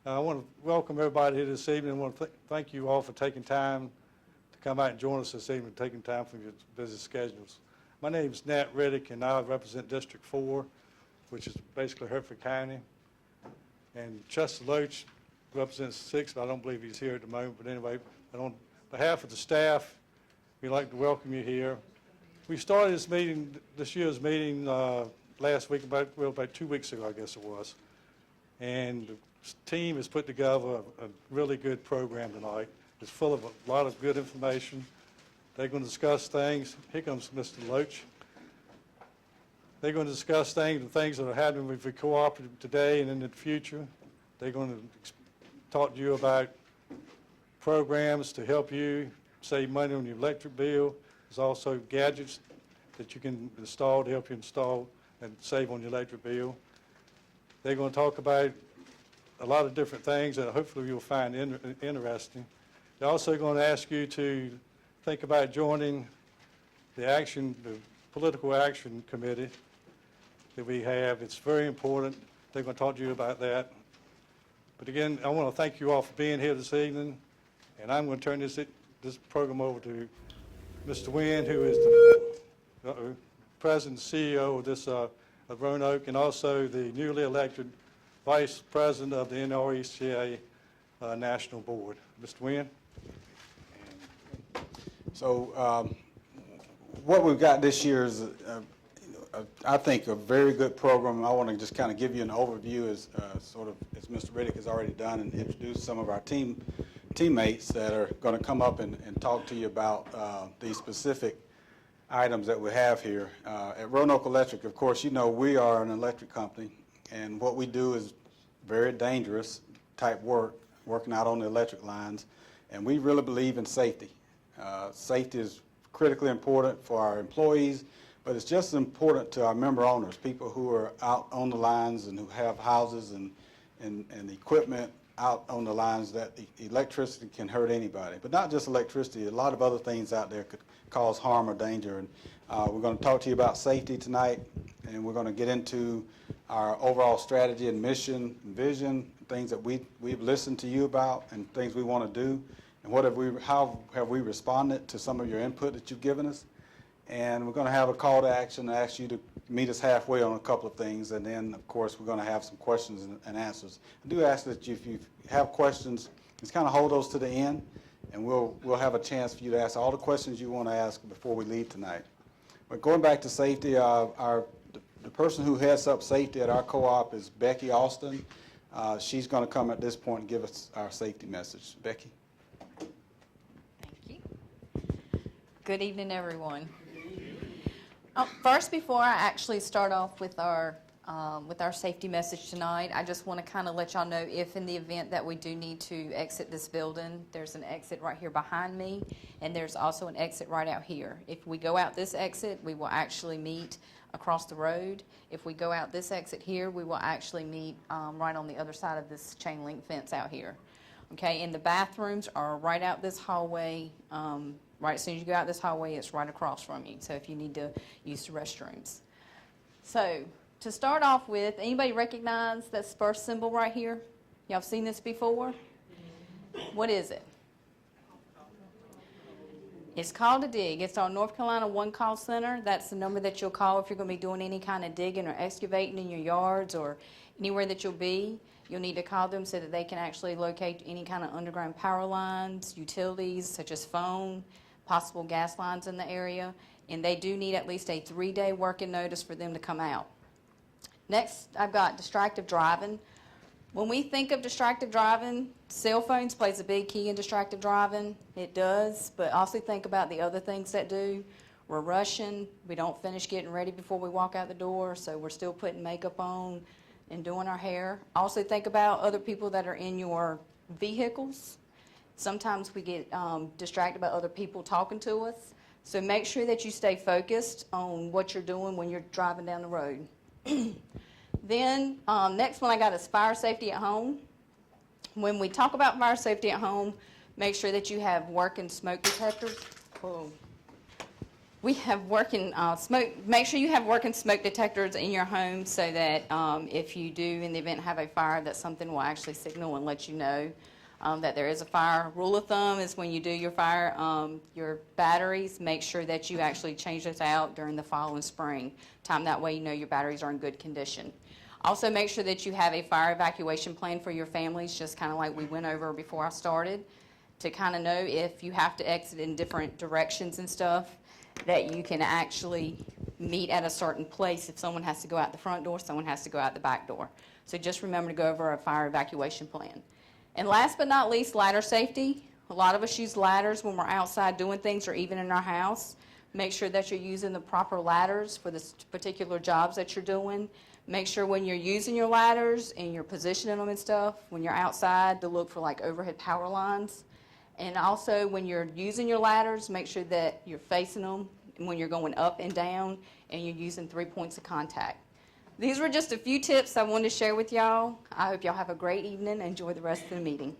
I want to welcome everybody here this evening. I want to thank you all for taking time to come out and join us this evening, taking time from your busy schedules. My name is Nat Riddick, and I represent District 4, which is basically Hertford County. And Chester Loach represents 6, but I don't believe he's here at the moment. But anyway, on behalf of the staff, we'd like to welcome you here. We started this year's meeting last week, about 2 weeks ago, I guess it was. And the team has put together a really good program tonight. It's full of a lot of good information. They're going to discuss things. Here comes Mr. Loach. They're going to discuss things that are happening with the cooperative today and in the future. They're going to talk to you about programs to help you save money on your electric bill. There's also gadgets that you can install to help you install and save on your electric bill. They're going to talk about a lot of different things that hopefully you'll find interesting. They're also going to ask you to think about joining the Political Action Committee that we have. It's very important. They're going to talk to you about that. But again, I want to thank you all for being here this evening, and I'm going to turn this program over to Mr. Wynn, who is the President and CEO of this of Roanoke, and also the newly elected Vice President of the NRECA National Board. Mr. Wynn. So what we've got this year is, I think, a very good program. I want to just kind of give you an overview as Mr. Riddick has already done, and introduce some of our teammates that are going to come up and talk to you about these specific items that we have here. At Roanoke Electric, of course, you know we are an electric company, and what we do is very dangerous type work, working out on the electric lines, and we really believe in safety. Safety is critically important for our employees, but it's just as important to our member owners, people who are out on the lines and who have houses and equipment out on the lines. That electricity can hurt anybody, but not just electricity. A lot of other things out there could cause harm or danger. And we're going to talk to you about safety tonight, and we're going to get into our overall strategy and mission and vision, things that we've listened to you about and things we want to do, and how have we responded to some of your input that you've given us. And we're going to have a call to action to ask you to meet us halfway on a couple of things, and then, of course, we're going to have some questions and answers. I do ask that if you have questions, just kind of hold those to the end, and we'll have a chance for you to ask all the questions you want to ask before we leave tonight. But going back to safety, the person who heads up safety at our co-op is Becky Austin. She's going to come at this point and give us our safety message. Becky. Thank you. Good evening, everyone. First, before I actually start off with our safety message tonight, I just want to kind of let y'all know, if in the event that we do need to exit this building, there's an exit right here behind me, and there's also an exit right out here. If we go out this exit, we will actually meet across the road. If we go out this exit here, we will actually meet right on the other side of this chain link fence out here. Okay, and the bathrooms are right out this hallway. Right as soon as you go out this hallway, it's right across from you. So if you need to use the restrooms. So to start off with, anybody recognize this first symbol right here? Y'all seen this before? What is it? It's called a dig. It's our North Carolina One Call Center. That's the number that you'll call if you're going to be doing any kind of digging or excavating in your yards or anywhere that you'll be. You'll need to call them so that they can actually locate any kind of underground power lines, utilities such as phone, possible gas lines in the area, and they do need at least a 3-day working notice for them to come out. Next, I've got distracted driving. When we think of distracted driving, cell phones plays a big key in distracted driving. It does, but also think about the other things that do. We're rushing. We don't finish getting ready before we walk out the door, so we're still putting makeup on and doing our hair. Also think about other people that are in your vehicles. Sometimes we get distracted by other people talking to us. So make sure that you stay focused on what you're doing when you're driving down the road. Then next one I got is fire safety at home. When we talk about fire safety at home, make sure that you have working smoke detectors. Whoa. We have working smoke, make sure you have working smoke detectors in your home so that if you do, in the event, have a fire, that something will actually signal and let you know that there is a fire. Rule of thumb is when you do your fire, your batteries, make sure that you actually change those out during the fall and spring time. That way you know your batteries are in good condition. Also, make sure that you have a fire evacuation plan for your families, just kind of like we went over before I started, to kind of know if you have to exit in different directions and stuff, that you can actually meet at a certain place. If someone has to go out the front door, someone has to go out the back door. So just remember to go over a fire evacuation plan. And last but not least, ladder safety. A lot of us use ladders when we're outside doing things or even in our house. Make sure that you're using the proper ladders for the particular jobs that you're doing. Make sure when you're using your ladders and you're positioning them and stuff, when you're outside, to look for like overhead power lines. And also when you're using your ladders, make sure that you're facing them when you're going up and down and you're using 3 points of contact. These were just a few tips I wanted to share with y'all. I hope y'all have a great evening and enjoy the rest of the meeting.